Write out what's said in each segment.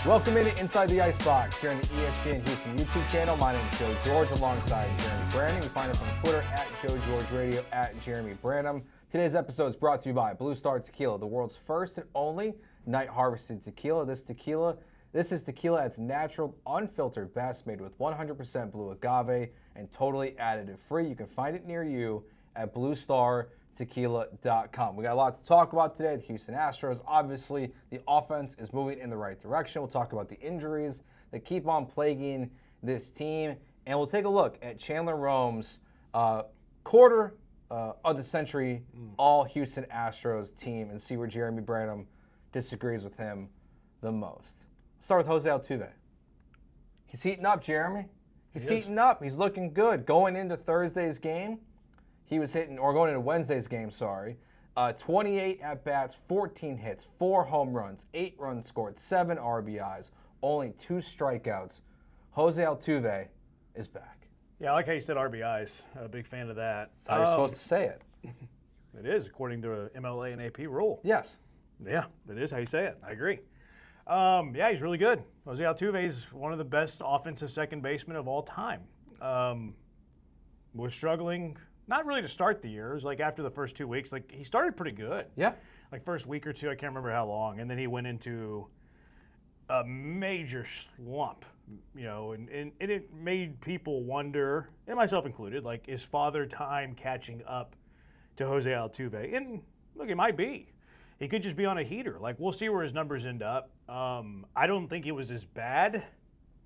Welcome into Inside the Icebox here on the ESPN Houston YouTube channel. My name is Joe George alongside Jeremy Branham. You find us on Twitter at Joe George Radio at Jeremy Branham. Today's episode is brought to you by Blue Star Tequila, the world's first and only night harvested tequila. This is tequila at its natural, unfiltered best, made with 100% blue agave and totally additive free. You can find it near you at bluestartequila.com. We got a lot to talk about today. The Houston Astros, obviously, the offense is moving in the right direction. We'll talk about the injuries that keep on plaguing this team, and we'll take a look at Chandler Rome's quarter of the century all Houston Astros team and see where Jeremy Branham disagrees with him the most. Start with Jose Altuve. He's heating up, Jeremy. He's heating up. He's looking good. Going into Thursday's game, he was hitting, or going into Wednesday's game, 28 at-bats, 14 hits, 4 home runs, 8 runs scored, 7 RBIs, only 2 strikeouts. Jose Altuve is back. Yeah, I like how you said RBIs. A big fan of that. That's how you're supposed to say it. It is, according to MLA and AP rule. Yes. Yeah, that is how you say it. I agree. Yeah, he's really good. Jose Altuve is one of the best offensive second basemen of all time. Was struggling, not really to start the year. It was like after the first 2 weeks, like he started pretty good. Yeah. Like first week or two, I can't remember how long, and then he went into a major slump, and it made people wonder, and myself included, like, is Father Time catching up to Jose Altuve? And look, it might be. He could just be on a heater. Like, we'll see where his numbers end up. I don't think it was as bad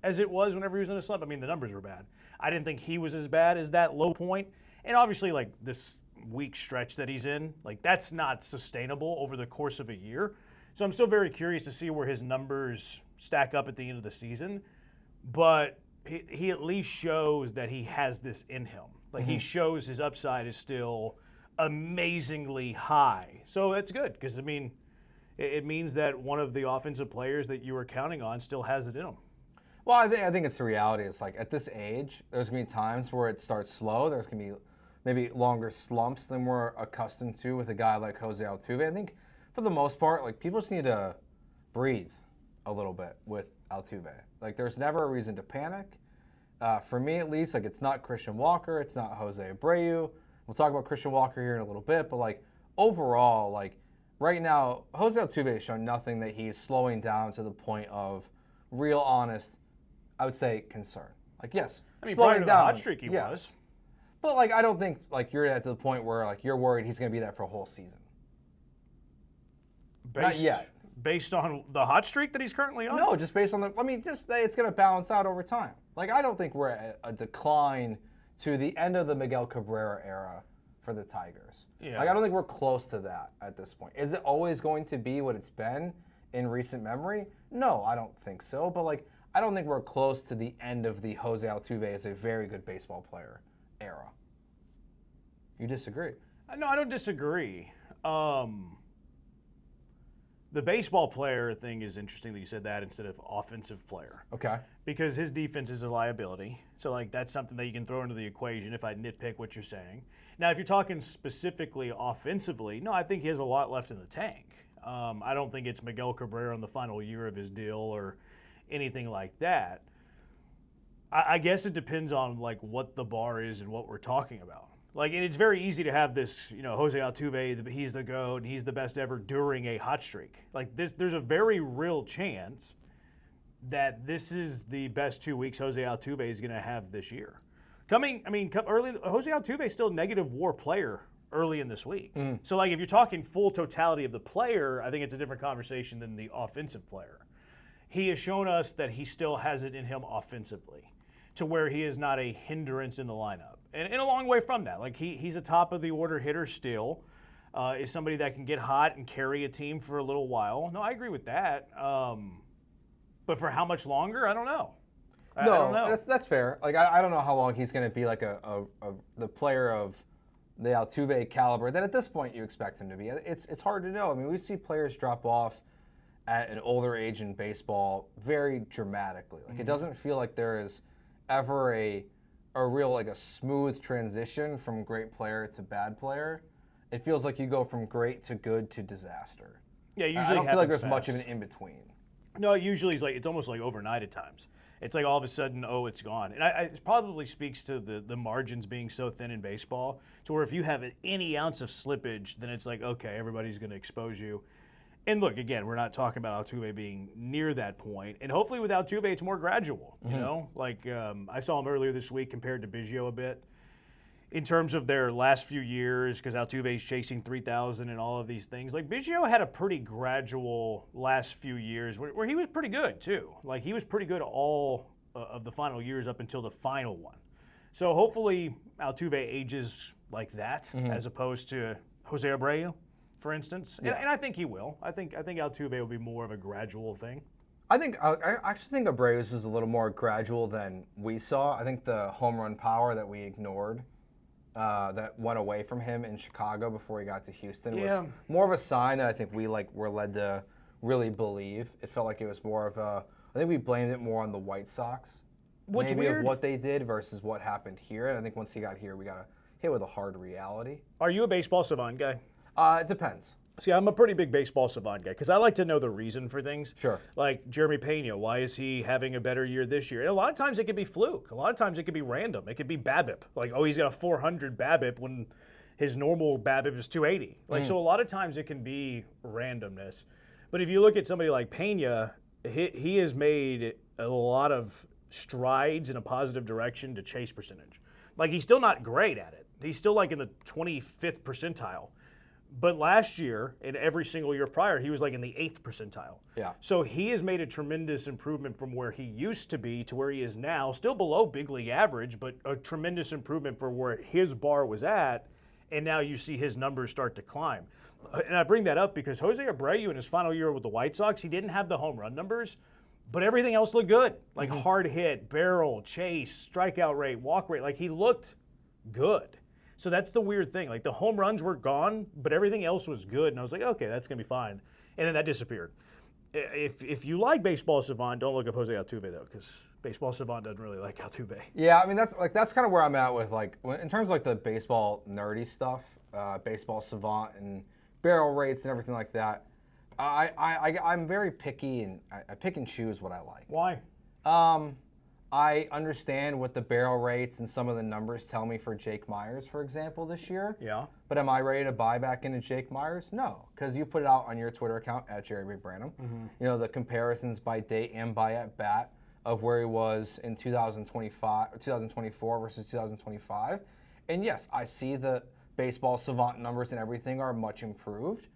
as it was whenever he was in a slump. I mean, the numbers were bad. I didn't think he was as bad as that low point. And obviously, like, this week stretch that he's in, like, that's not sustainable over the course of a year. So I'm still very curious to see where his numbers stack up at the end of the season. But he at least shows that he has this in him. Like, he shows his upside is still amazingly high. So that's good because, I mean, it means that one of the offensive players that you were counting on still has it in him. Well, I think it's the reality. It's like at this age, there's going to be times where it starts slow. There's going to be maybe longer slumps than we're accustomed to with a guy like Jose Altuve. I think for the most part, like, people just need to breathe a little bit with Altuve. Like, there's never a reason to panic. For me, at least, like, it's not Christian Walker. It's not Jose Abreu. We'll talk about Christian Walker here in a little bit. But, like, overall, like, right now, Jose Altuve has shown nothing that he's slowing down to the point of real, honest, I would say, concern. Like, yes, I mean, slowing prior to down, the hot streak he was. But, like, I don't think, like, you're at the point where, like, you're worried he's going to be that for a whole season. Not yet. Based on the hot streak that he's currently on? No, just based on just it's going to balance out over time. Like, I don't think we're at a decline to the end of the Miguel Cabrera era for the Tigers. Yeah. Like, I don't think we're close to that at this point. Is it always going to be what it's been in recent memory? No, I don't think so. But, like, I don't think we're close to the end of the Jose Altuve as a very good baseball player era. You disagree? No, I don't disagree. The baseball player thing is interesting that you said that instead of offensive player. Okay. Because his defense is a liability. So, like, that's something that you can throw into the equation if I nitpick what you're saying. Now, if you're talking specifically offensively, no, I think he has a lot left in the tank. I don't think it's Miguel Cabrera in the final year of his deal or anything like that. I guess it depends on, like, what the bar is and what we're talking about. Like, and it's very easy to have this, Jose Altuve, he's the GOAT, and he's the best ever during a hot streak. Like, there's a very real chance that this is the best 2 weeks Jose Altuve is going to have this year. Early, Jose Altuve is still a negative WAR player early in this week. So, like, if you're talking full totality of the player, I think it's a different conversation than the offensive player. He has shown us that he still has it in him offensively to where he is not a hindrance in the lineup. And a long way from that. Like, he's a top-of-the-order hitter still, is somebody that can get hot and carry a team for a little while. No, I agree with that. But for how much longer, I don't know. I don't know. That's fair. Like, I don't know how long he's going to be like the player of the Altuve caliber that at this point you expect him to be. It's hard to know. I mean, we see players drop off at an older age in baseball very dramatically. Like, it doesn't feel like there is ever a real, like, a smooth transition from great player to bad player. It feels like you go from great to good to disaster. Yeah, usually I don't feel like there's fast. much of an in-between. No, usually it's almost like overnight at times. It's like all of a sudden, oh, it's gone. And it probably speaks to the margins being so thin in baseball, to where if you have any ounce of slippage, then it's like, okay, everybody's going to expose you. And look, again, we're not talking about Altuve being near that point. And hopefully with Altuve, it's more gradual. You know, like I saw him earlier this week compared to Biggio a bit in terms of their last few years, because Altuve's chasing 3,000 and all of these things. Like Biggio had a pretty gradual last few years where he was pretty good too. Like he was pretty good all of the final years up until the final one. So hopefully Altuve ages like that as opposed to Jose Abreu, for instance. Yeah. And I think he will. I think Altuve will be more of a gradual thing. I actually think Abreu's was a little more gradual than we saw. I think the home run power that we ignored, that went away from him in Chicago before he got to Houston, was more of a sign that I think we were led to really believe. It felt like it was more of a. I think we blamed it more on the White Sox, What's maybe weird? of what they did versus what happened here. And I think once he got here, we got hit with a hard reality. Are you a baseball savant guy? It depends. See, I'm a pretty big baseball savant guy because I like to know the reason for things. Sure. Like Jeremy Pena, why is he having a better year this year? And a lot of times it could be fluke. A lot of times it could be random. It could be BABIP. Like, oh, he's got a 400 BABIP when his normal BABIP is 280. Like, so a lot of times it can be randomness. But if you look at somebody like Pena, he has made a lot of strides in a positive direction to chase percentage. Like, he's still not great at it. He's still like in the 25th percentile. But last year, and every single year prior, he was like in the 8th percentile. Yeah. So he has made a tremendous improvement from where he used to be to where he is now. Still below big league average, but a tremendous improvement for where his bar was at. And now you see his numbers start to climb. And I bring that up because Jose Abreu in his final year with the White Sox, he didn't have the home run numbers, but everything else looked good. Like hard hit, barrel, chase, strikeout rate, walk rate. Like he looked good. So that's the weird thing. Like the home runs were gone, but everything else was good. And I was like, okay, that's going to be fine. And then that disappeared. If you like Baseball Savant, don't look up Jose Altuve, though, because Baseball Savant doesn't really like Altuve. Yeah, I mean, that's kind of where I'm at with, like, in terms of, like, the baseball nerdy stuff, Baseball Savant and barrel rates and everything like that. I'm very picky, and I pick and choose what I like. Why? I understand what the barrel rates and some of the numbers tell me for Jake Myers, for example, this year. Yeah. But am I ready to buy back into Jake Myers? No, because you put it out on your Twitter account at Jerry McBranham. You know, the comparisons by date and by at bat of where he was in 2024 versus 2025. And yes, I see the Baseball Savant numbers and everything are much improved.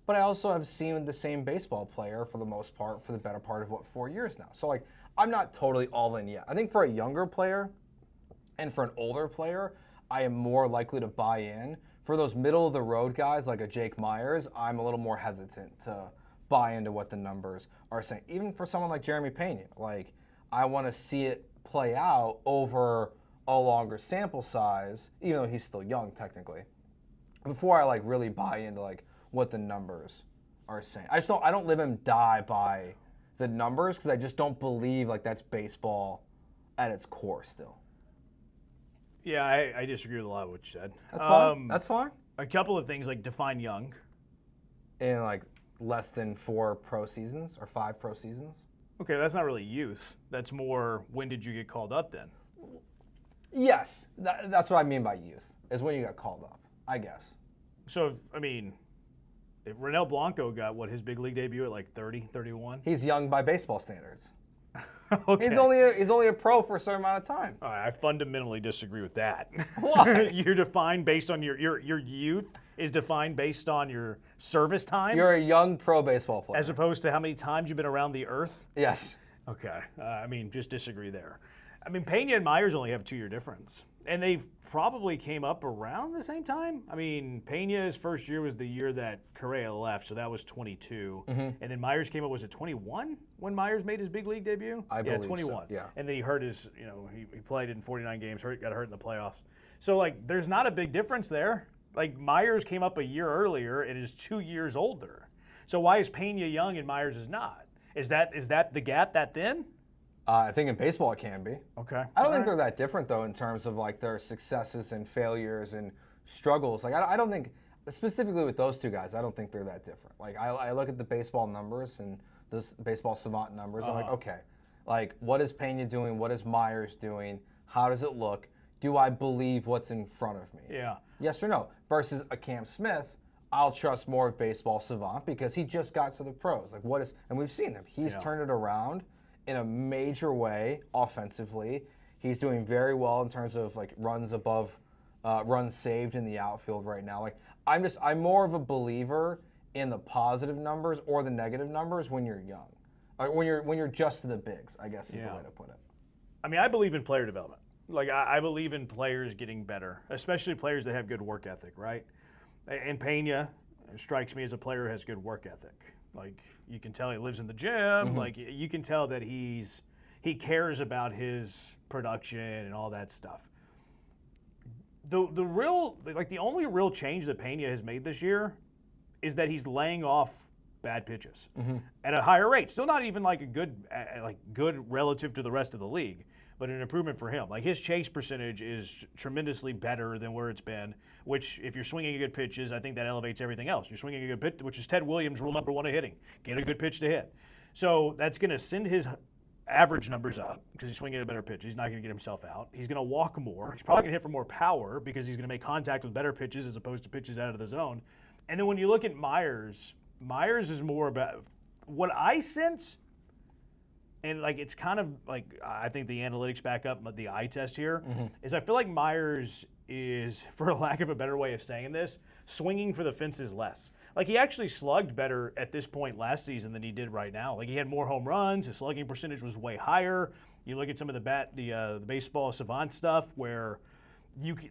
But I also have seen the same baseball player for the most part for the better part of, 4 years now. So, like, I'm not totally all in yet. I think for a younger player and for an older player, I am more likely to buy in. For those middle-of-the-road guys like a Jake Myers, I'm a little more hesitant to buy into what the numbers are saying. Even for someone like Jeremy Pena, like, I want to see it play out over a longer sample size, even though he's still young technically, before I, like, really buy into, like, what the numbers are saying. I don't live and die by the numbers because I just don't believe like that's baseball at its core still. Yeah, I disagree with a lot of what you said. That's fine. That's fine. A couple of things like define young. In like less than 4 pro seasons or 5 pro seasons. Okay, that's not really youth. That's more when did you get called up then? Yes, that's what I mean by youth, is when you got called up, I guess. So, I mean, if Ronel Blanco got, his big league debut at like 30, 31? He's young by baseball standards. Okay. He's only a pro for a certain amount of time. All right, I fundamentally disagree with that. Why? You're defined based on your youth is defined based on your service time? You're a young pro baseball player. As opposed to how many times you've been around the earth? Yes. Okay. I mean, just disagree there. I mean, Pena and Myers only have a 2-year difference. And they've probably came up around the same time. I mean, Pena's first year was the year that Correa left, so that was 22. And then Myers came up, was it 21 when Myers made his big league debut? I believe so, 21. yeah. And then he hurt his, he played in 49 games, got hurt in the playoffs. So, like, there's not a big difference there. Like, Myers came up a year earlier and is 2 years older. So why is Pena young and Myers is not? Is that the gap that thin? I think in baseball it can be. Okay. I don't think they're that different though in terms of like their successes and failures and struggles. Like I don't think specifically with those two guys, I don't think they're that different. Like I look at the baseball numbers and this baseball savant numbers. I'm like, okay, like what is Pena doing? What is Myers doing? How does it look? Do I believe what's in front of me? Yeah. Yes or no? Versus a Cam Smith, I'll trust more of baseball savant because he just got to the pros. Like what is, and we've seen him. He's turned it around in a major way offensively. He's doing very well in terms of like runs above, runs saved in the outfield right now. Like I'm more of a believer in the positive numbers or the negative numbers when you're young, when you're just to the bigs, I guess is the way to put it. I mean, I believe in player development. Like I believe in players getting better, especially players that have good work ethic, right? And Pena strikes me as a player who has good work ethic. Like you can tell he lives in the gym. Like you can tell that he cares about his production and all that stuff. The only real change that Pena has made this year is that he's laying off bad pitches at a higher rate. Still not even like a good relative to the rest of the league, but an improvement for him. Like his chase percentage is tremendously better than where it's been, which if you're swinging a good pitches, I think that elevates everything else. You're swinging a good pitch, which is Ted Williams' rule number 1 of hitting. Get a good pitch to hit. So that's going to send his average numbers up because he's swinging a better pitch. He's not going to get himself out. He's going to walk more. He's probably going to hit for more power because he's going to make contact with better pitches as opposed to pitches out of the zone. And then when you look at Myers is more about what I sense. And like it's kind of like I think the analytics back up the eye test here is I feel like Myers is, for lack of a better way of saying this, swinging for the fences less. Like he actually slugged better at this point last season than he did right now. Like he had more home runs, his slugging percentage was way higher. You look at some of the baseball savant stuff where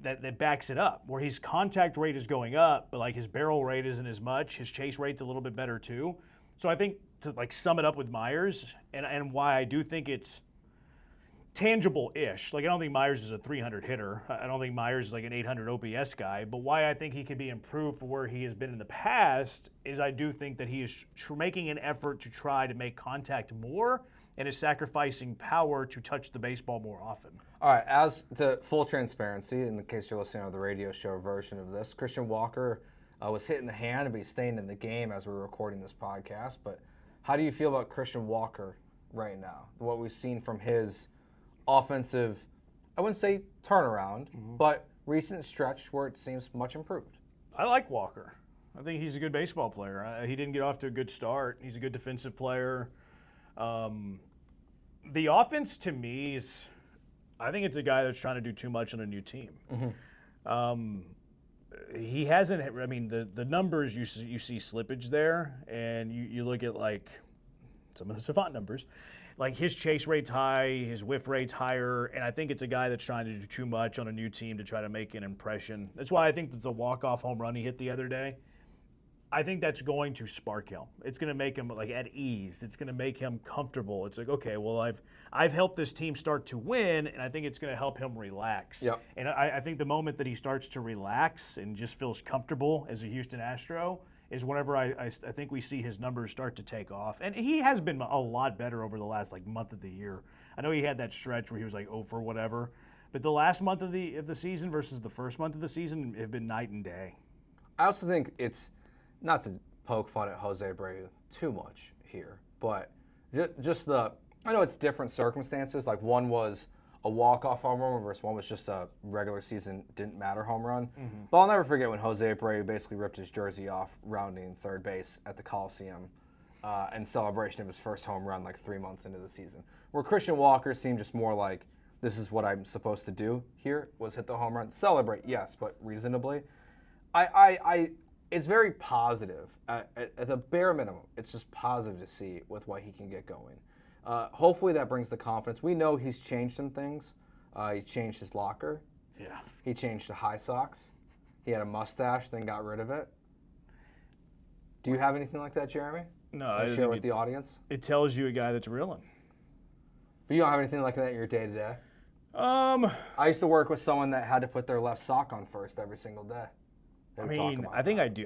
that backs it up, where his contact rate is going up, but like his barrel rate isn't as much. His chase rate's a little bit better too. So I think to like sum it up with Myers and why I do think it's tangible-ish. Like I don't think Myers is a 300 hitter. I don't think Myers is like an 800 OPS guy. But why I think he could be improved for where he has been in the past is I do think that he is making an effort to try to make contact more and is sacrificing power to touch the baseball more often. All right, as to full transparency, in the case you're listening to the radio show version of this, Christian Walker was hit in the hand, but he's staying in the game as we're recording this podcast. But how do you feel about Christian Walker right now? What we've seen from his offensive, I wouldn't say turnaround, but recent stretch where it seems much improved. I like Walker. I think he's a good baseball player. He didn't get off to a good start. He's a good defensive player. The offense to me is, I think it's a guy that's trying to do too much on a new team. He hasn't, I mean, the numbers, you see slippage there, and you look at like some of the savant numbers. Like his chase rate's high, his whiff rate's higher, and I think it's a guy that's trying to do too much on a new team to try to make an impression. That's why I think that the walk-off home run he hit the other day, I think that's going to spark him. It's going to make him like at ease. It's going to make him comfortable. It's like, okay, well, I've helped this team start to win, and I think it's going to help him relax. Yep. And I think the moment that he starts to relax and just feels comfortable as a Houston Astro is whenever I think we see his numbers start to take off. And he has been a lot better over the last like month of the year. I know he had that stretch where he was like 0 for whatever, but the last month of the season versus the first month of the season have been night and day. I also think it's, not to poke fun at Jose Abreu too much here, but just I know it's different circumstances. Like one was a walk-off home run versus one was just a regular season didn't matter home run. But I'll never forget when Jose Abreu basically ripped his jersey off rounding third base at the Coliseum in celebration of his first home run like 3 months into the season. Where Christian Walker seemed just more like, this is what I'm supposed to do here, was hit the home run. Celebrate, yes, but reasonably. It's very positive. At the bare minimum, it's just positive to see with what he can get going. Hopefully that brings the confidence. We know he's changed some things. He changed his locker. Yeah. He changed the high socks. He had a mustache, then got rid of it. Do you have anything like that, Jeremy? No, I share with the audience. It tells you a guy that's reeling. But you don't have anything like that in your day to day. I used to work with someone that had to put their left sock on first every single day. I mean, I think I do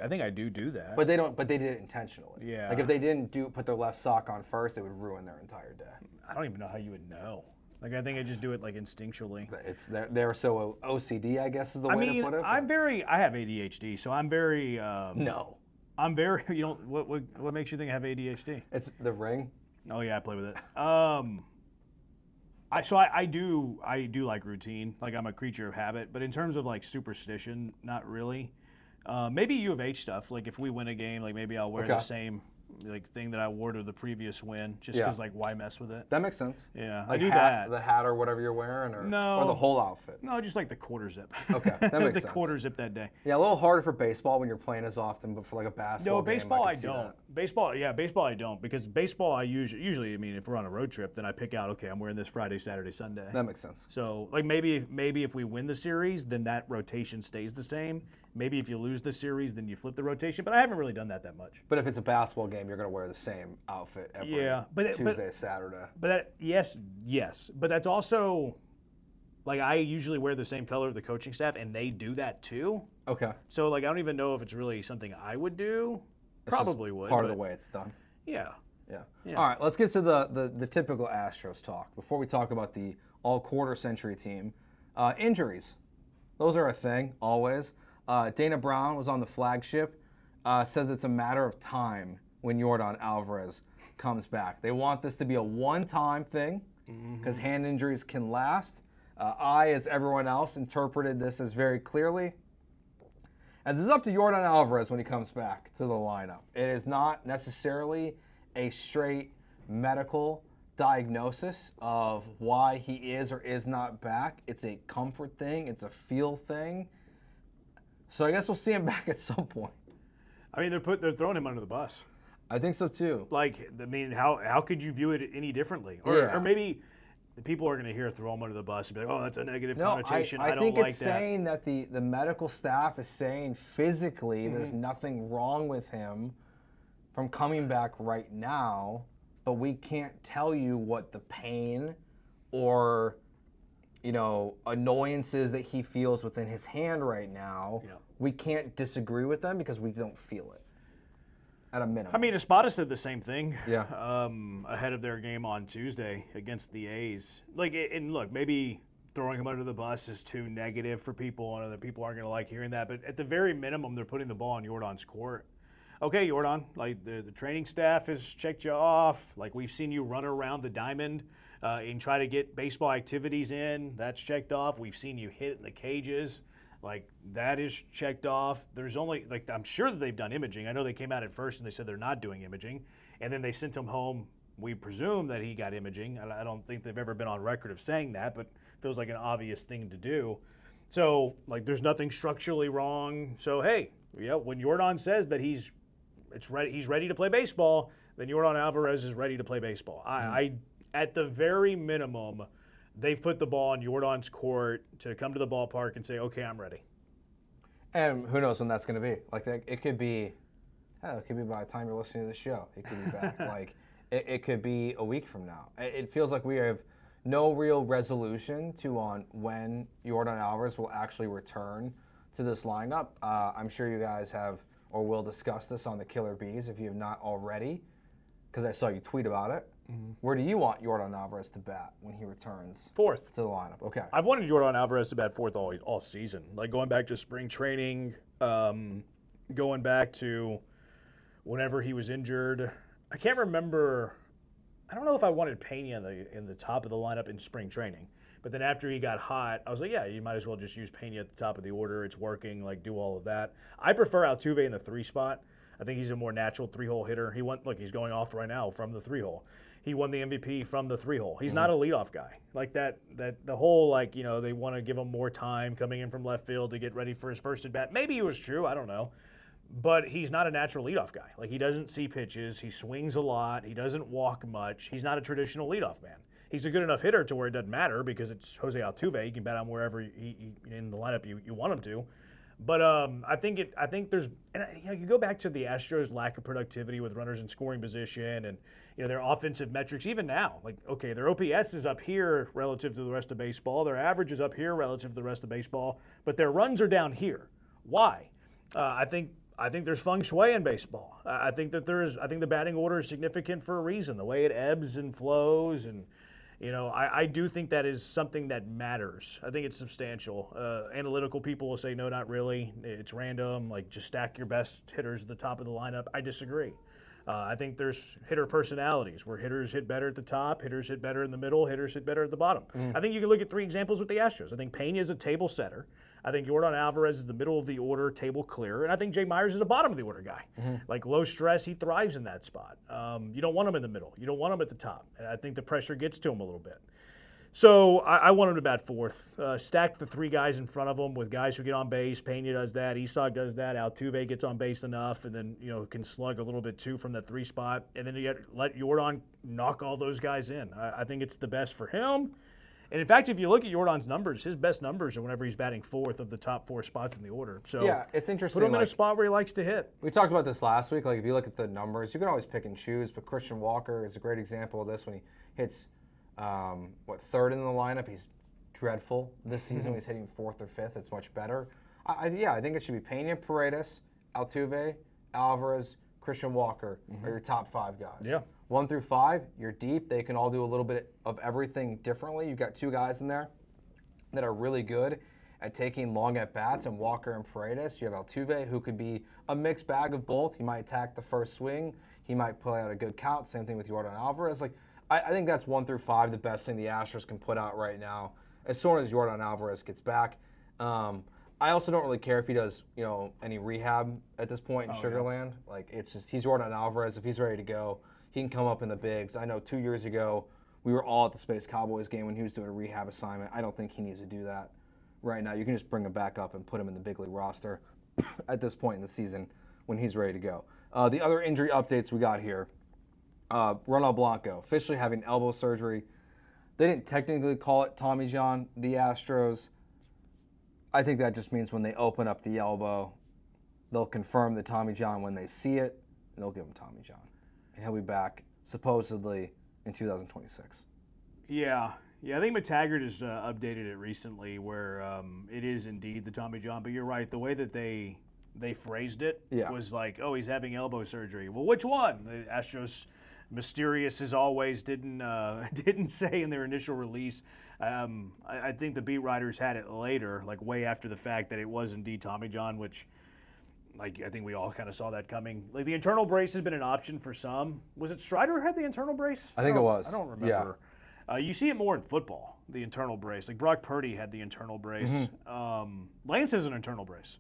that. But they don't. But they did it intentionally. Yeah. Like if they didn't put their left sock on first, it would ruin their entire day. I don't even know how you would know. Like I think I just do it like instinctually. They're so OCD, I guess is the way to put it. I have ADHD, so I'm very. No. I'm very. You know what makes you think I have ADHD? It's the ring. Oh yeah, I play with it. I do like routine. Like I'm a creature of habit. But in terms of like superstition, not really. Maybe U of H stuff. Like if we win a game, like maybe I'll wear the same like thing that I wore to the previous win, just because like why mess with it? That makes sense. Yeah, like I do that. The hat or whatever you're wearing, or no, or the whole outfit. No, just like the quarter zip. Okay, that makes the sense. quarter zip that day. Yeah, a little harder for baseball when you're playing as often, but for like a basketball game, baseball I I can see don't. that. Baseball I don't, because baseball I usually I mean if we're on a road trip, then I pick out okay, I'm wearing this Friday, Saturday, Sunday. That makes sense. So like maybe if we win the series, then that rotation stays the same. Maybe if you lose the series, then you flip the rotation. But I haven't really done that much. But if it's a basketball game, you're going to wear the same outfit every Tuesday, Saturday. But yes. But that's also, like I usually wear the same color of the coaching staff, and they do that too. Okay. So like I don't even know if it's really something I would do. It's Probably just would. Part of the way it's done. Yeah. Yeah. All right, let's get to the typical Astros talk. Before we talk about the all-quarter century team, injuries. Those are a thing, always. Dana Brown was on the flagship, says it's a matter of time when Yordan Alvarez comes back. They want this to be a one-time thing because hand injuries can last. I, as everyone else, interpreted this as very clearly. As it's up to Yordan Alvarez when he comes back to the lineup. It is not necessarily a straight medical diagnosis of why he is or is not back. It's a comfort thing. It's a feel thing. So I guess we'll see him back at some point. I mean, they're throwing him under the bus. I think so too. Like, I mean, how could you view it any differently? Or maybe the people are going to hear throw him under the bus and be like, oh, that's a negative connotation. I don't think like it's that. saying that the medical staff is saying physically there's nothing wrong with him from coming back right now, but we can't tell you what the pain or annoyances that he feels within his hand right now. Yeah. We can't disagree with them because we don't feel it. At a minimum. I mean, Espada said the same thing. Yeah. Ahead of their game on Tuesday against the A's. Like, and look, maybe throwing him under the bus is too negative for people, and other people aren't going to like hearing that. But at the very minimum, they're putting the ball in Yordan's court. Okay, Yordan, like the training staff has checked you off. Like we've seen you run around the diamond and try to get baseball activities in. That's checked off. We've seen you hit in the cages. Like that is checked off. There's only I'm sure that they've done imaging. I know they came out at first and they said they're not doing imaging, and then they sent him home. We presume that he got imaging. I don't think they've ever been on record of saying that, but feels like an obvious thing to do. So like there's nothing structurally wrong. So hey, when Yordan says that he's ready to play baseball, then Yordan Alvarez is ready to play baseball. I at the very minimum, they've put the ball in Yordan's court to come to the ballpark and say, okay, I'm ready. And who knows when that's going to be? Like it could be by the time you're listening to the show. It could be back. Like it could be a week from now. It feels like we have no real resolution on when Yordan Alvarez will actually return to this lineup. I'm sure you guys have or will discuss this on the Killer Bees if you have not already, because I saw you tweet about it. Where do you want Yordan Alvarez to bat when he returns? Fourth to the lineup. Okay. I've wanted Yordan Alvarez to bat fourth all season. Like going back to spring training, going back to whenever he was injured. I can't remember. I don't know if I wanted Pena in the top of the lineup in spring training. But then after he got hot, I was like, yeah, you might as well just use Pena at the top of the order. It's working. Like, do all of that. I prefer Altuve in the 3 spot. I think he's a more natural 3-hole hitter. He's going off right now from the 3-hole. He won the MVP from the 3-hole. He's not a leadoff guy. Like the whole, they want to give him more time coming in from left field to get ready for his first at bat. Maybe it was true. I don't know. But he's not a natural leadoff guy. Like, he doesn't see pitches. He swings a lot. He doesn't walk much. He's not a traditional leadoff man. He's a good enough hitter to where it doesn't matter because it's Jose Altuve. You can bet on wherever he in the lineup you want him to. But I think there's, and you go back to the Astros' lack of productivity with runners in scoring position and their offensive metrics. Even now, their OPS is up here relative to the rest of baseball. Their average is up here relative to the rest of baseball, but their runs are down here. Why? I think there's feng shui in baseball. I think the batting order is significant for a reason. The way it ebbs and flows, and I do think that is something that matters. I think it's substantial. Analytical people will say, no, not really. It's random. Like, just stack your best hitters at the top of the lineup. I disagree. I think there's hitter personalities where hitters hit better at the top, hitters hit better in the middle, hitters hit better at the bottom. I think you can look at 3 examples with the Astros. I think Pena is a table setter. I think Yordan Alvarez is the middle of the order, table clear. And I think Jay Myers is a bottom of the order guy. Like low stress, he thrives in that spot. You don't want him in the middle. You don't want him at the top. And I think the pressure gets to him a little bit. So I want him to bat 4th. Stack the 3 guys in front of him with guys who get on base. Pena does that. Isak does that. Altuve gets on base enough, and then can slug a little bit too from that 3 spot. And then you let Yordan knock all those guys in. I think it's the best for him. And in fact, if you look at Yordan's numbers, his best numbers are whenever he's batting 4th of the top 4 spots in the order. So yeah, it's interesting. Put him in a spot where he likes to hit. We talked about this last week. Like if you look at the numbers, you can always pick and choose. But Christian Walker is a great example of this when he hits. 3rd in the lineup. He's dreadful this season. He's hitting 4th or 5th. It's much better. I think it should be Pena, Paredes, Altuve, Alvarez, Christian Walker are your top 5 guys. Yeah. 1 through 5, you're deep. They can all do a little bit of everything differently. You've got 2 guys in there that are really good at taking long at bats, and Walker and Paredes. You have Altuve, who could be a mixed bag of both. He might attack the first swing. He might play out a good count. Same thing with Yordan Alvarez. I think that's 1 through 5, the best thing the Astros can put out right now, as soon as Yordan Alvarez gets back. I also don't really care if he does, any rehab at this point in Sugarland. Yeah. Like, it's just, he's Yordan Alvarez. If he's ready to go, he can come up in the bigs. I know 2 years ago, we were all at the Space Cowboys game when he was doing a rehab assignment. I don't think he needs to do that right now. You can just bring him back up and put him in the big league roster at this point in the season when he's ready to go. The other injury updates we got here. Ronel Blanco officially having elbow surgery. They didn't technically call it Tommy John, the Astros. I think that just means when they open up the elbow, they'll confirm the Tommy John when they see it, and they'll give him Tommy John. And he'll be back, supposedly, in 2026. Yeah, I think McTaggart has updated it recently where it is indeed the Tommy John. But you're right, the way that they phrased it was like, oh, he's having elbow surgery. Well, which one? The Astros, mysterious as always, didn't say in their initial release. I think the beat writers had it later, like way after the fact, that it was indeed Tommy John, which, like, I think we all kind of saw that coming. Like, the internal brace has been an option for some. Was it Strider who had the internal brace? I think it was. I don't remember. Yeah. You see it more in football, the internal brace. Like, Brock Purdy had the internal brace. Lance has an internal brace.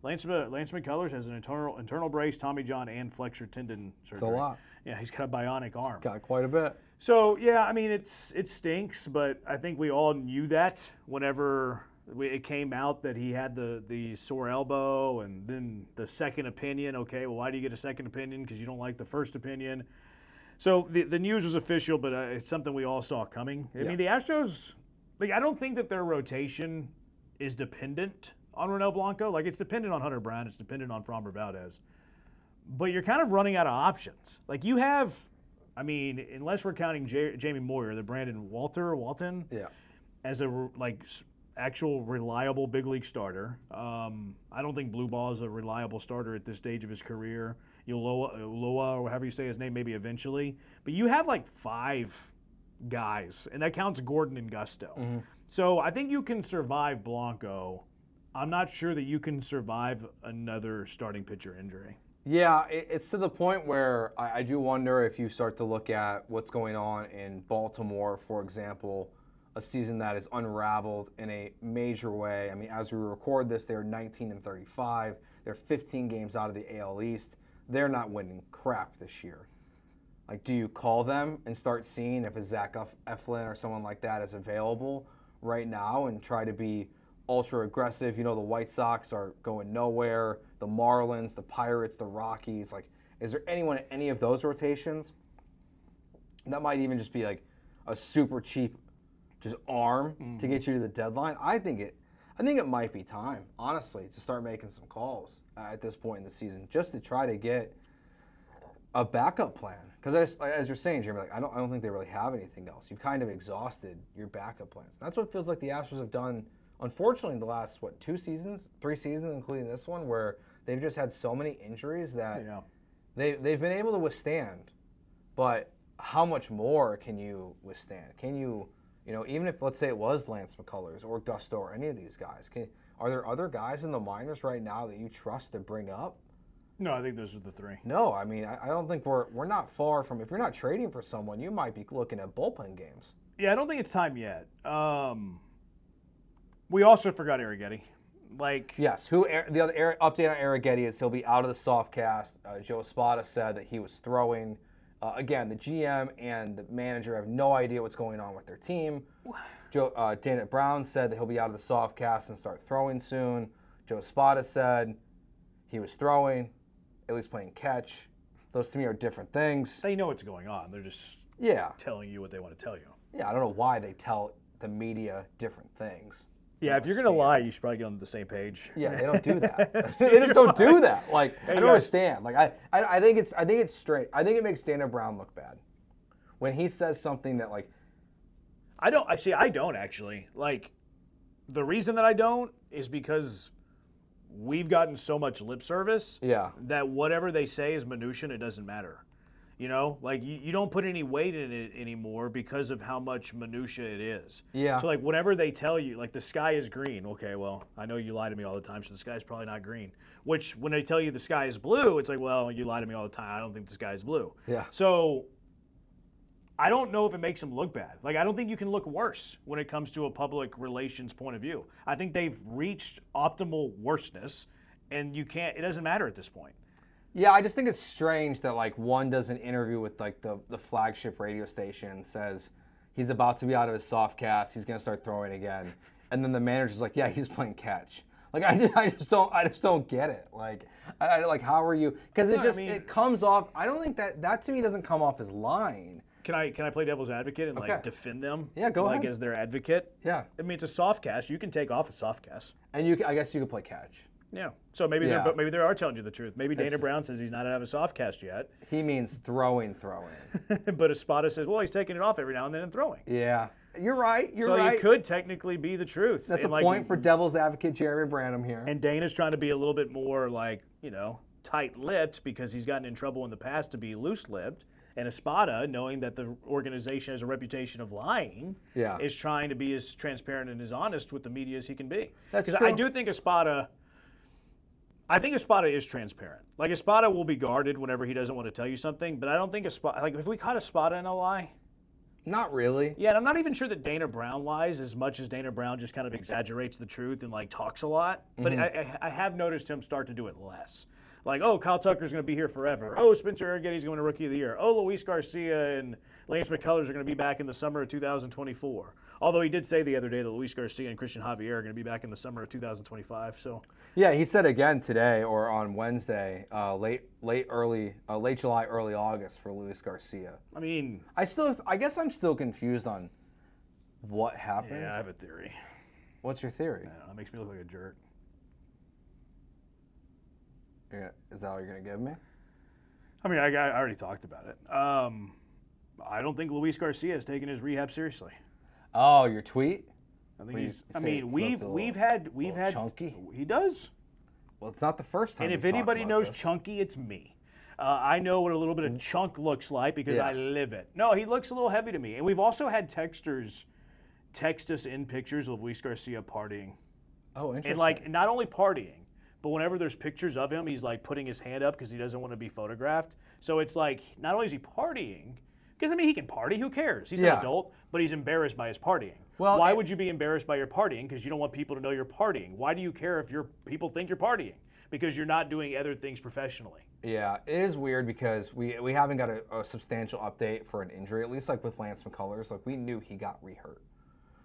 Lance McCullers has an internal brace, Tommy John, and flexor tendon surgery. It's a lot. Yeah, he's got a bionic arm. Got quite a bit. So, yeah, I mean, it stinks, but I think we all knew that whenever it came out that he had the sore elbow, and then the second opinion. Okay, well, why do you get a second opinion? Because you don't like the first opinion. So the news was official, but it's something we all saw coming. I mean, the Astros, like, I don't think that their rotation is dependent on Ronel Blanco. Like, it's dependent on Hunter Brown. It's dependent on Framber Valdez. But you're kind of running out of options. Like, you have, I mean, unless we're counting Jamie Moyer, the Brandon Walton, as a, actual reliable big league starter. I don't think Blue Ball is a reliable starter at this stage of his career. Ulloa, or however you say his name, maybe eventually. But you have, 5 guys, and that counts Gordon and Gusto. So I think you can survive Blanco. I'm not sure that you can survive another starting pitcher injury. Yeah, it's to the point where I do wonder if you start to look at what's going on in Baltimore, for example, a season that is unraveled in a major way. I mean, as we record this, they're 19-35. They're 15 games out of the AL East. They're not winning crap this year. Like, do you call them and start seeing if a Zach Eflin or someone like that is available right now and try to be ultra aggressive? The White Sox are going nowhere. The Marlins, the Pirates, the Rockies. Like, is there anyone in any of those rotations that might even just be like a super cheap just arm to get you to the deadline? I think it might be time, honestly, to start making some calls at this point in the season, just to try to get a backup plan. Because as you're saying, Jeremy, I don't think they really have anything else. You've kind of exhausted your backup plans. That's what it feels like the Astros have done, unfortunately, the last 3 seasons, including this one, where they've just had so many injuries that they've been able to withstand. But how much more can you withstand? Can you, even if, let's say it was Lance McCullers or Gusto or any of these guys, are there other guys in the minors right now that you trust to bring up? No, I think those are the three. No, I mean, I don't think we're not far from, if you're not trading for someone, you might be looking at bullpen games. Yeah, I don't think it's time yet. We also forgot Arrighetti. Yes, the other update on Arrighetti is he'll be out of the soft cast. Joe Espada said that he was throwing. Again, the GM and the manager have no idea what's going on with their team. Dana Brown said that he'll be out of the soft cast and start throwing soon. Joe Espada said he was throwing, at least playing catch. Those to me are different things. They know what's going on. They're just telling you what they want to tell you. Yeah, I don't know why they tell the media different things. Yeah, if you're going to lie, you should probably get on the same page. Yeah, they don't do that. They just don't do that. I don't understand. I think it's straight. I think it makes Dana Brown look bad when he says something that I don't actually. The reason that I don't is because we've gotten so much lip service that whatever they say is minutia and it doesn't matter. You don't put any weight in it anymore because of how much minutia it is. Yeah. So whenever they tell you the sky is green, okay, well, I know you lie to me all the time, so the sky is probably not green. Which when they tell you the sky is blue, it's well, you lie to me all the time. I don't think the sky is blue. Yeah. So I don't know if it makes them look bad. I don't think you can look worse when it comes to a public relations point of view. I think they've reached optimal worseness, and it doesn't matter at this point. Yeah, I just think it's strange that one does an interview with the flagship radio station, says he's about to be out of his soft cast, he's going to start throwing again, and then the manager's like, yeah, he's playing catch. I just don't get it. How are you? Because it comes off. I don't think that to me doesn't come off as lying. Can I play devil's advocate and defend them? Yeah, go ahead. As their advocate. Yeah. I mean, it's a soft cast. You can take off a soft cast. And I guess you could play catch. Yeah. So maybe they are telling you the truth. Maybe Dana Brown says he's not out of a soft cast yet. He means throwing. But Espada says, well, he's taking it off every now and then and throwing. Yeah. You're right. So it could technically be the truth. That's a point for devil's advocate Jeremy Branham here. And Dana's trying to be a little bit more tight-lipped because he's gotten in trouble in the past to be loose-lipped. And Espada, knowing that the organization has a reputation of lying, is trying to be as transparent and as honest with the media as he can be. That's true. Because I do think Espada is transparent. Espada will be guarded whenever he doesn't want to tell you something, but I don't think Espada, if we caught Espada in a lie. Not really. Yeah, and I'm not even sure that Dana Brown lies as much as Dana Brown just kind of exaggerates the truth and talks a lot. But I have noticed him start to do it less. Kyle Tucker's going to be here forever. Oh, Spencer Arrighetti's going to Rookie of the Year. Oh, Luis Garcia and Lance McCullers are going to be back in the summer of 2024. Although he did say the other day that Luis Garcia and Christian Javier are going to be back in the summer of 2025. So. Yeah, he said again today or on Wednesday, late July, early August for Luis Garcia. I mean, I guess I'm still confused on what happened. Yeah, I have a theory. What's your theory? That makes me look like a jerk. Is that what you're going to give me? I mean, I already talked about it. I don't think Luis Garcia has taken his rehab seriously. Oh, your tweet? I think we've had chunky. He does. Well, it's not the first time. And if anybody knows chunky, it's me. I know what a little bit of chunk looks like because I live it. No, he looks a little heavy to me. And we've also had texters text us in pictures of Luis Garcia partying. Oh, interesting. And not only partying, but whenever there's pictures of him, he's putting his hand up because he doesn't want to be photographed. So it's not only is he partying, because he can party, who cares? He's an adult, but he's embarrassed by his partying. Well, why would you be embarrassed by your partying? Because you don't want people to know you're partying. Why do you care if people think you're partying? Because you're not doing other things professionally. Yeah, it is weird because we haven't got a substantial update for an injury, at least with Lance McCullers. We knew he got re-hurt.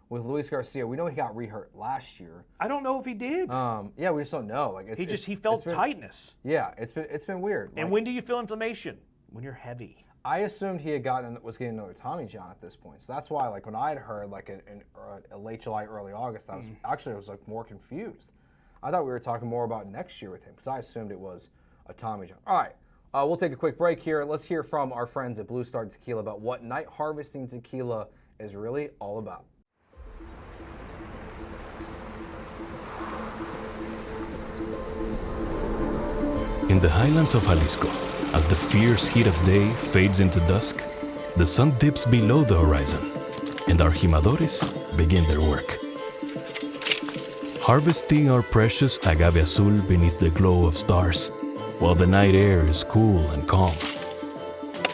With Luis Garcia, we know he got re-hurt last year. I don't know if he did. Yeah, we just don't know. He felt tightness. Yeah, it's been weird. And when do you feel inflammation? When you're heavy. I assumed he was getting another Tommy John at this point. So that's why, when I had heard a late July, early August, I was more confused. I thought we were talking more about next year with him because I assumed it was a Tommy John. All right, we'll take a quick break here. Let's hear from our friends at Blue Star Tequila about what night harvesting tequila is really all about. In the highlands of Jalisco, as the fierce heat of day fades into dusk, the sun dips below the horizon, and our jimadores begin their work. Harvesting our precious agave azul beneath the glow of stars, while the night air is cool and calm.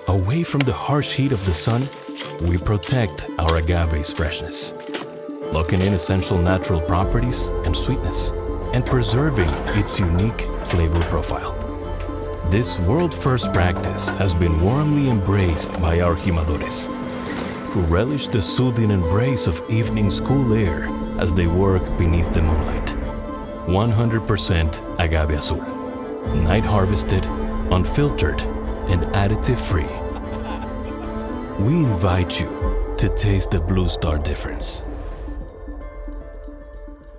Away from the harsh heat of the sun, we protect our agave's freshness, locking in essential natural properties and sweetness, and preserving its unique flavor profile. This world-first practice has been warmly embraced by our jimadores, who relish the soothing embrace of evening's cool air as they work beneath the moonlight. 100% agave azul, night harvested, unfiltered, and additive-free. We invite you to taste the Blue Star difference.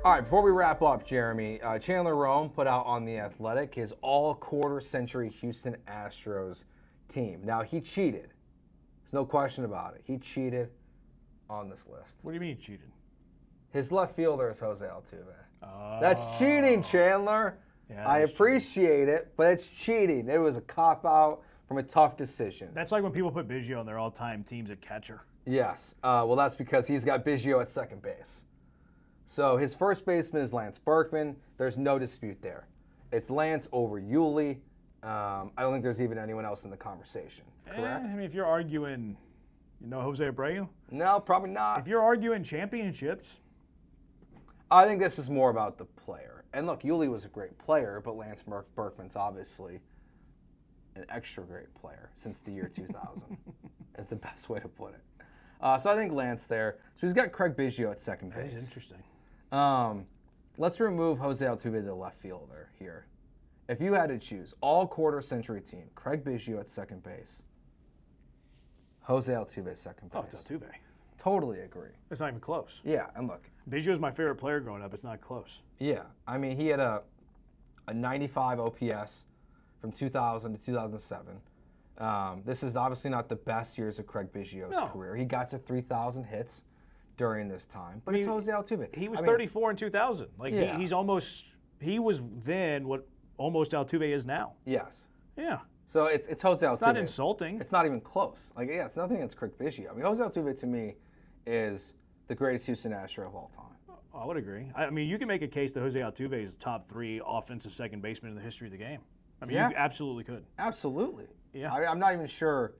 All right, before we wrap up, Jeremy, Chandler Rome put out on The Athletic his all-quarter-century Houston Astros team. Now, he cheated. There's no question about it. He cheated on this list. What do you mean he cheated? His left fielder is Jose Altuve. Oh. That's cheating, Chandler. Yeah, I that's appreciate it, but it's cheating. It was a cop-out from a tough decision. That's like when people put Biggio on their all-time teams at catcher. Yes. Well, that's because he's got Biggio at second base. So his first baseman is Lance Berkman. There's no dispute there. It's Lance over Yuli. I don't think there's even anyone else in the conversation. Correct? I mean, if you're arguing, Jose Abreu? No, probably not. If you're arguing championships. I think this is more about the player. And look, Yuli was a great player, but Lance Berkman's obviously an extra great player since the year 2000. Is the best way to put it. So I think Lance there. So he's got Craig Biggio at second base. That is interesting. Let's remove Jose Altuve, the left fielder here. If you had to choose all quarter-century team, Craig Biggio at second base, Jose Altuve at second base. Oh, it's Altuve. Totally agree. It's not even close. Yeah, and look. Biggio's my favorite player growing up. It's not close. Yeah, I mean, he had a 95 OPS from 2000 to 2007. This is obviously not the best years of Craig Biggio's career. He got to 3,000 hits during this time, but it's Jose Altuve. He was 34 in 2000. Like Yeah. he was then what almost Altuve is now. Yes. Yeah. So it's Jose Altuve. It's not insulting. It's not even close. Like, yeah, it's nothing against Craig Biggio. I mean, Jose Altuve to me is the greatest Houston Astro of all time. I would agree. I mean, you can make a case that Jose Altuve is top 3 offensive second baseman in the history of the game. I mean, Yeah. you absolutely could. Absolutely. Yeah. I'm not even sure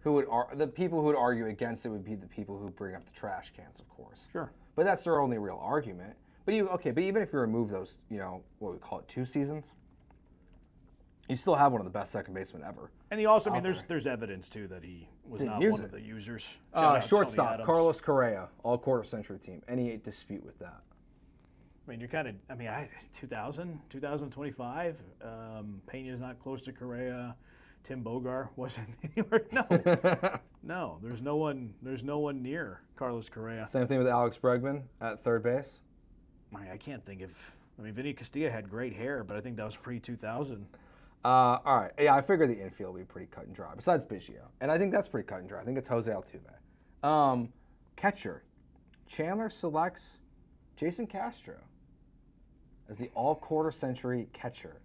who would the people who would argue against it would be the people who bring up the trash cans, of course. Sure. But that's their only real argument. But even if you remove those, what we call it, 2 seasons, you still have one of the best second basemen ever. And he also, out there's evidence too that he was Didn't not use one it. of the users. Shout out Tony Shortstop, Adams. Carlos Correa, all quarter-century team. Any dispute with that? I mean, 2025. Pena's not close to Correa. Tim Bogar wasn't anywhere. No, there's no one near Carlos Correa. Same thing with Alex Bregman at third base. I can't think of. Vinny Castilla had great hair, but I think that was pre-2000. All right. Yeah, I figure the infield will be pretty cut and dry, besides Biggio. And I think that's pretty cut and dry. I think it's Jose Altuve. Catcher. Chandler selects Jason Castro as the all-quarter-century catcher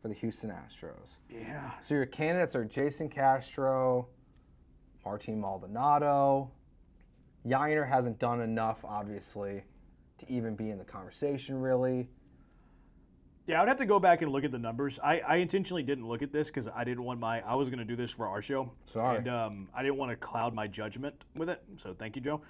for the Houston Astros. Yeah. So your candidates are Jason Castro, Martin Maldonado. Yainer hasn't done enough, obviously, to even be in the conversation, really. Yeah, I would have to go back and look at the numbers. I intentionally didn't look at this because I didn't want I was going to do this for our show. Sorry. And I didn't want to cloud my judgment with it. So thank you, Joe.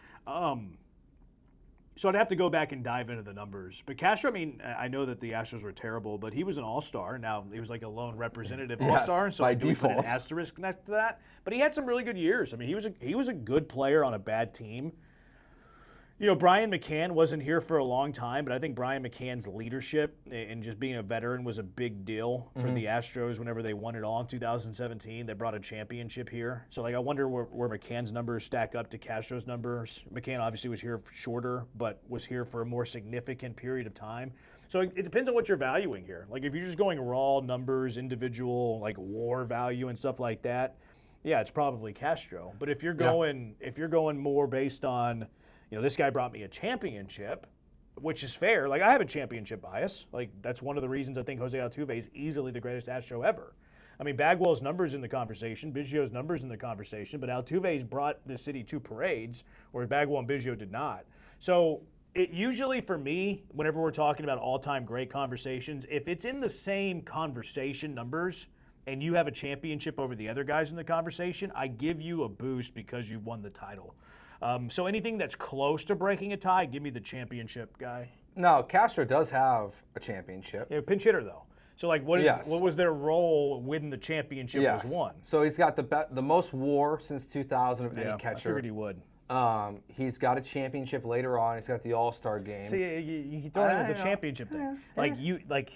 So I'd have to go back and dive into the numbers. But Castro, I know that the Astros were terrible, but he was an all-star. Now, he was like a lone representative Yes, all-star, so by I do put an default. asterisk next to that. But he had some really good years. He was a good player on a bad team. Brian McCann wasn't here for a long time, but I think Brian McCann's leadership and just being a veteran was a big deal for the Astros whenever they won it all in 2017. They brought a championship here. So, I wonder where McCann's numbers stack up to Castro's numbers. McCann obviously was here shorter, but was here for a more significant period of time. So, it depends on what you're valuing here. If you're just going raw numbers, individual, WAR value and stuff like that, yeah, it's probably Castro. But if you're going more based on this guy brought me a championship, which is fair. I have a championship bias. That's one of the reasons I think Jose Altuve is easily the greatest Astro ever. I mean, Bagwell's numbers in the conversation, Biggio's numbers in the conversation, but Altuve's brought the city 2 parades, whereas Bagwell and Biggio did not. So it usually, for me, whenever we're talking about all-time great conversations, if it's in the same conversation numbers and you have a championship over the other guys in the conversation, I give you a boost because you won the title. So anything that's close to breaking a tie, give me the championship guy. No, Castro does have a championship. Yeah, pinch hitter, though. So, like, what was their role when the championship was won? So he's got the most WAR since 2000 of any catcher. I figured he would. He's got a championship later on. He's got the All-Star game. See, you throw in the championship thing.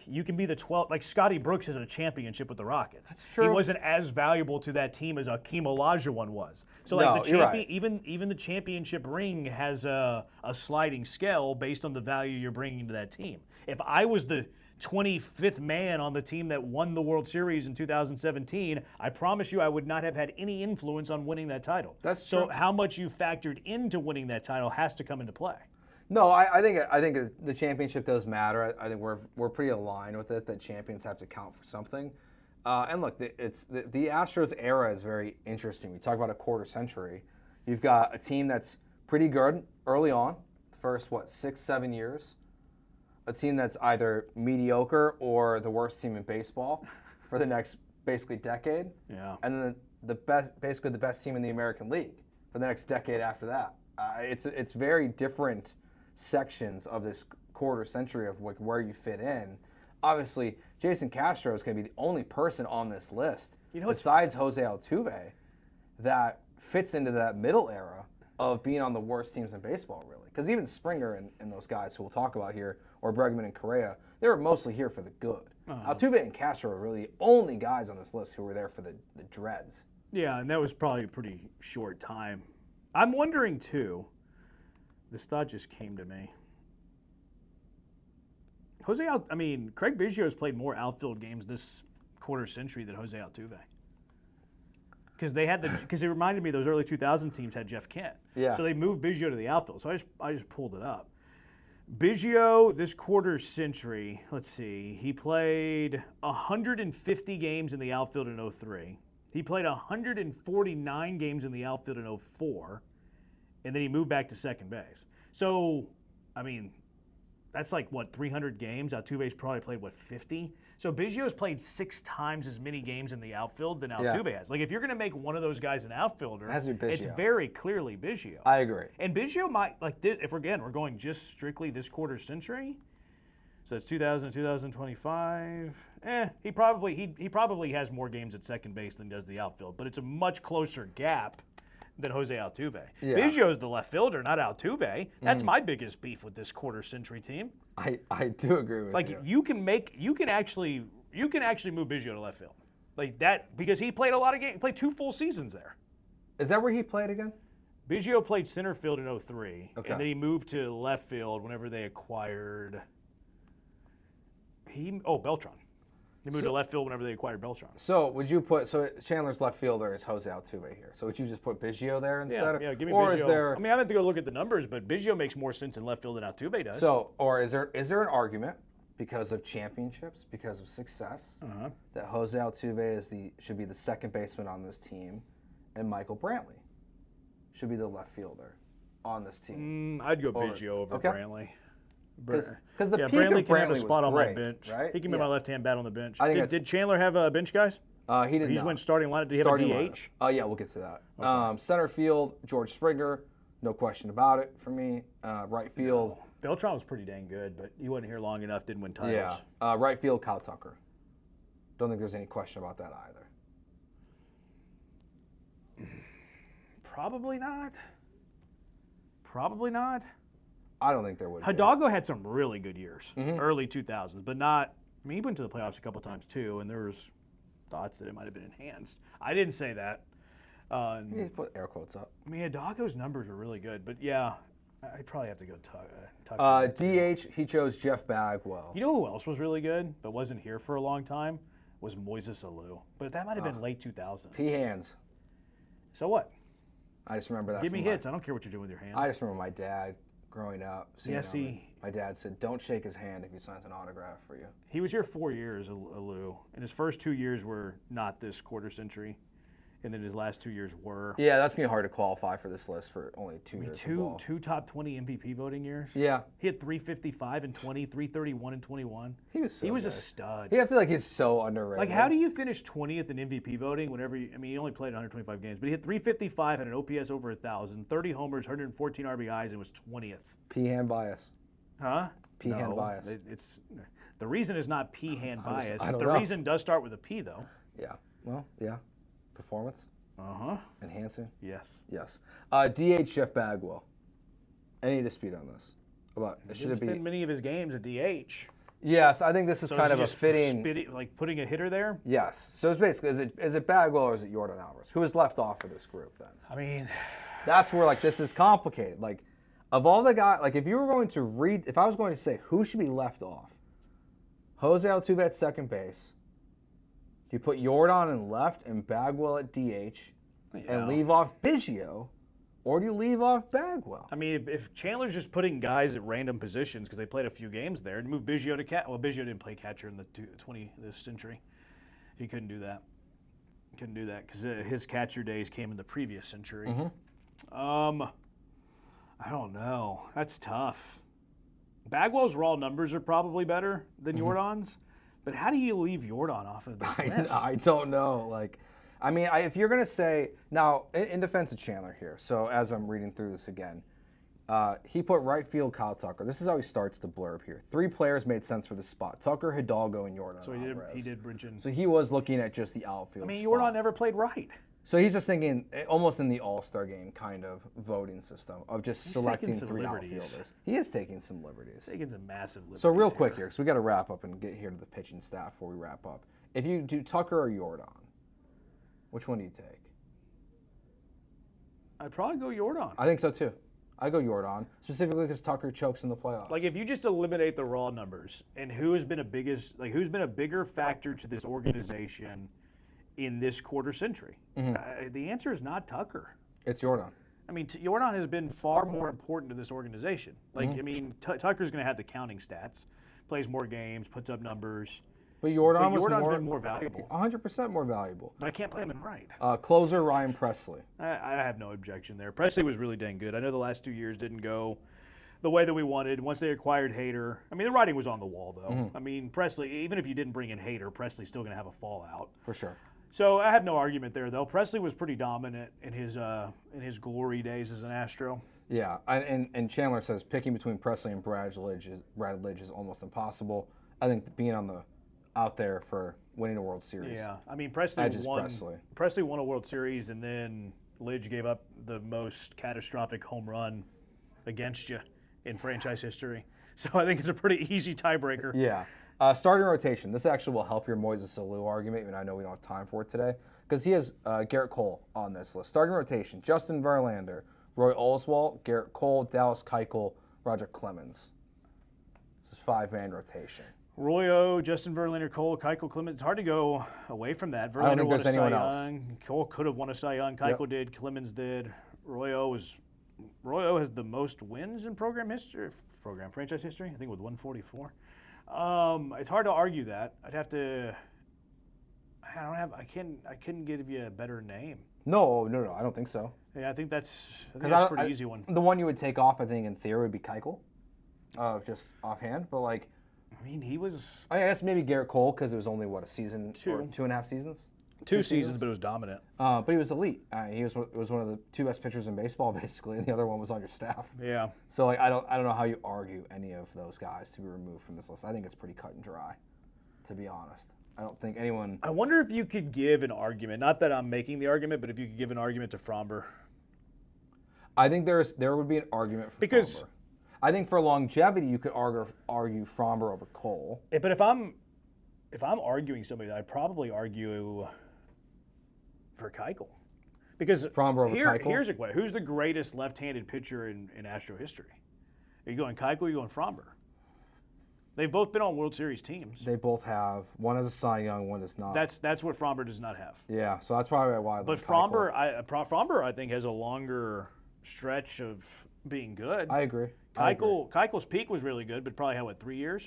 You can be the 12th. Like Scotty Brooks has a championship with the Rockets. That's true. He wasn't as valuable to that team as Akeem Olajuwon was. So even the championship ring has a sliding scale based on the value you're bringing to that team. If I was the 25th man on the team that won the World Series in 2017, I promise you I would not have had any influence on winning that title. That's so true. how much you factored into winning that title has to come into play. No, I think the championship does matter. I think we're pretty aligned with it that champions have to count for something. And look, the Astros era is very interesting. We talk about a quarter century. You've got a team that's pretty good early on, first 6-7 years. A team that's either mediocre or the worst team in baseball for the next basically decade. Yeah. And then the best team in the American League for the next decade after that. It's very different sections of this quarter century of where you fit in. Obviously, Jason Castro is going to be the only person on this list besides Jose Altuve that fits into that middle era of being on the worst teams in baseball, really. Because even Springer and those guys who we'll talk about here, or Bregman and Correa, they were mostly here for the good. Altuve and Castro are really the only guys on this list who were there for the dreads. Yeah, and that was probably a pretty short time. I'm wondering, too, this thought just came to me. Craig Biggio has played more outfield games this quarter century than Jose Altuve. Because it reminded me those early 2000 teams had Jeff Kent. Yeah. So they moved Biggio to the outfield. So I just pulled it up. Biggio, this quarter century, let's see, he played 150 games in the outfield in 03. He played 149 games in the outfield in 04. And then he moved back to second base. So, that's like, 300 games? Altuve's probably played, 50? So Biggio's played 6 times as many games in the outfield than Altuve has. Like, if you're going to make one of those guys an outfielder, it's very clearly Biggio. I agree. And Biggio might, if we're going just strictly this quarter century, so it's 2000 to 2025, he probably has more games at second base than does the outfield, but it's a much closer gap than Jose Altuve. Yeah. Biggio's the left fielder, not Altuve. That's my biggest beef with this quarter century team. I do agree with you. You can actually move Biggio to left field. Like that, because he played a lot of games. He played 2 full seasons there. Is that where he played again? Biggio played center field in 03, okay. And then he moved to left field whenever they acquired Beltran. They moved to left field whenever they acquired Beltran. So would you Chandler's left fielder is Jose Altuve here. So would you just put Biggio there instead? Yeah, give me or Biggio. Is there, I have to go look at the numbers, but Biggio makes more sense in left field than Altuve does. So, or is there an argument because of championships, because of success, that Jose Altuve should be the second baseman on this team, and Michael Brantley should be the left fielder on this team? I'd go Biggio over Brantley. Because the peak Brantley of can Brantley have a spot on was my great, bench. right? He can be my left-hand bat on the bench. Did Chandler have bench guys? He did not. He went starting lineup. Did he have a DH? Oh, yeah, we'll get to that. Okay. Center field, George Springer, no question about it for me. Right field. No. Beltran was pretty dang good, but he wasn't here long enough, didn't win titles. Yeah. Right field, Kyle Tucker. Don't think there's any question about that either. Probably not. Probably not. I don't think there would be. Hidalgo had some really good years, early 2000s, but not. He went to the playoffs a couple times too, and there was thoughts that it might have been enhanced. I didn't say that. You put air quotes up. Hidalgo's numbers were really good, but yeah, I probably have to go Tucker. DH, he chose Jeff Bagwell. You know who else was really good, but wasn't here for a long time? Was Moises Alou. But that might have been late 2000s. P hands. So what? I just remember that. Give me hits. I don't care what you're doing with your hands. I just remember my dad growing up. Yes, my dad said, "Don't shake his hand if he signs an autograph for you." he was here 4 years, Alou, and his first 2 years were not this quarter century, and then his last 2 years were. Yeah, that's gonna be hard to qualify for this list for only 2 years. Two top 20 MVP voting years. Yeah, He had 355 and 20, 331 and 21. he was. So He was a good. stud. Yeah, I feel like he's so underrated. Like, how do you finish 20th in MVP voting whenever he only played 125 games, but he had 355, had an OPS over 1,000, 30 homers, 114 RBIs, and was 20th. Peahan bias? Huh? Peahan bias. It's the reason is not peahan bias. I don't The know. reason does start with a P, though. Yeah. Well, yeah. Performance Uh-huh. enhancing. Yes. Yes. DH Jeff Bagwell. Any dispute on this? Should Didn't it be? spend many of his games at DH. Yes, I think this is So kind is of he a just fitting. like putting a hitter there? Yes. So it's basically, is it Bagwell or is it Yordan Alvarez? Who is left off of this group then? I mean, That's where this is complicated. Like, of all the guys, if you were going to read, if I was going to say who should be left off, Jose Altuve at second base. Do you put Yordan in left and Bagwell at DH, and leave off Biggio, or do you leave off Bagwell? I mean, if Chandler's just putting guys at random positions because they played a few games there, and move Biggio to catcher. Well, Biggio didn't play catcher in the 20th century. He couldn't do that. Couldn't do that because his catcher days came in the previous century. I don't know. That's tough. Bagwell's raw numbers are probably better than Yordan's, but how do you leave Yordan off of this list? I don't know. If you're going to say, now, in defense of Chandler here, so as I'm reading through this again, he put right field Kyle Tucker. This is how he starts the blurb here. 3 players made sense for this spot: Tucker, Hidalgo, and Yordan Alvarez. He did bridge in. So he was looking at just the outfield spot. Yordan never played right. So he's just thinking almost in the All-Star game kind of voting system of just He's selecting taking some 3 liberties. outfielders. He is taking some liberties. Taking some massive liberties. So real quick here, because we got to wrap up and get here to the pitching staff before we wrap up. If you do Tucker or Yordan, which one do you take? I'd probably go Yordan. I think so too. I go Yordan, specifically because Tucker chokes in the playoffs. Like, if you just eliminate the raw numbers and who's been a bigger factor to this organization in this quarter century, the answer is not Tucker. It's Yordan. I mean, Yordan has been far more important to this organization. Tucker's going to have the counting stats, plays more games, puts up numbers. But Yordan's been more valuable. 100% more valuable. But I can't play him in right. Closer Ryan Presley. I have no objection there. Presley was really dang good. I know the last 2 years didn't go the way that we wanted. Once they acquired Hader, the writing was on the wall, though. Presley, even if you didn't bring in Hader, Presley's still going to have a fallout. For sure. So I have no argument there, though. Presley was pretty dominant in his glory days as an Astro. Yeah, and Chandler says picking between Presley and Brad Lidge is almost impossible. I think being out there for winning a World Series. Yeah, Presley won a World Series, and then Lidge gave up the most catastrophic home run against you in franchise history. So I think it's a pretty easy tiebreaker. Yeah. Starting rotation. This actually will help your Moises Alou argument, even I know we don't have time for it today, because he has Garrett Cole on this list. Starting rotation: Justin Verlander, Roy Oswalt, Garrett Cole, Dallas Keuchel, Roger Clemens. This is 5-man rotation. Royo, Justin Verlander, Cole, Keuchel, Clemens. It's hard to go away from that. Verlander I don't think there's anyone else. Young. Cole could have won a Cy Young. Keuchel did. Clemens did. Royo has the most wins in franchise history. I think with 144. It's hard to argue that. I couldn't give you a better name. No, I don't think so. Yeah, I think that's a pretty easy one. The one you would take off, I think, in theory, would be Keuchel, just offhand. But he was. I guess maybe Garrett Cole because it was only a season or 2.5 seasons. Two seasons, but it was dominant. But he was elite. He was one of the 2 best pitchers in baseball, basically, and the other one was on your staff. Yeah. So I don't know how you argue any of those guys to be removed from this list. I think it's pretty cut and dry, to be honest. I don't think anyone. I wonder if you could give an argument. Not that I'm making the argument, but if you could give an argument to Fromber. I think there would be an argument for Fromber. I think for longevity, you could argue Fromber over Cole. But if I'm arguing somebody, I'd probably argue for Keuchel. Because Fromber over Keuchel? Here's a question. Who's the greatest left-handed pitcher in Astro history? Are you going Keuchel or are you going Fromber? They've both been on World Series teams. They both have. One has a Cy Young, one does not. That's what Fromber does not have. Yeah, so that's probably why. But Fromber, I think, has a longer stretch of being good. I agree. Keuchel's peak was really good, but probably had, what, 3 years?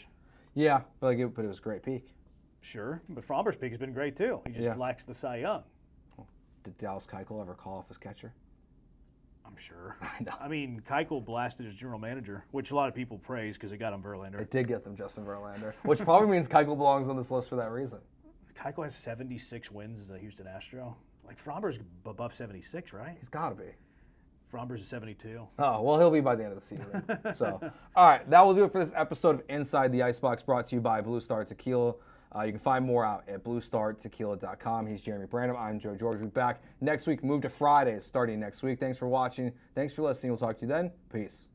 Yeah, but it was a great peak. Sure, but Fromber's peak has been great too. He just lacks the Cy Young. Did Dallas Keuchel ever call off his catcher? I'm sure. I know. I mean, Keuchel blasted his general manager, which a lot of people praise because it got him Verlander. It did get them Justin Verlander, which probably means Keuchel belongs on this list for that reason. Keuchel has 76 wins as a Houston Astro. Like, Fromber's above 76, right? He's got to be. Fromber's is 72. Oh, well, he'll be by the end of the season. So, all right, that will do it for this episode of Inside the Icebox, brought to you by Blue Star Tequila. You can find more out at bluestartequila.com. He's Jeremy Branham. I'm Joe George. We'll be back next week. Move to Fridays starting next week. Thanks for watching. Thanks for listening. We'll talk to you then. Peace.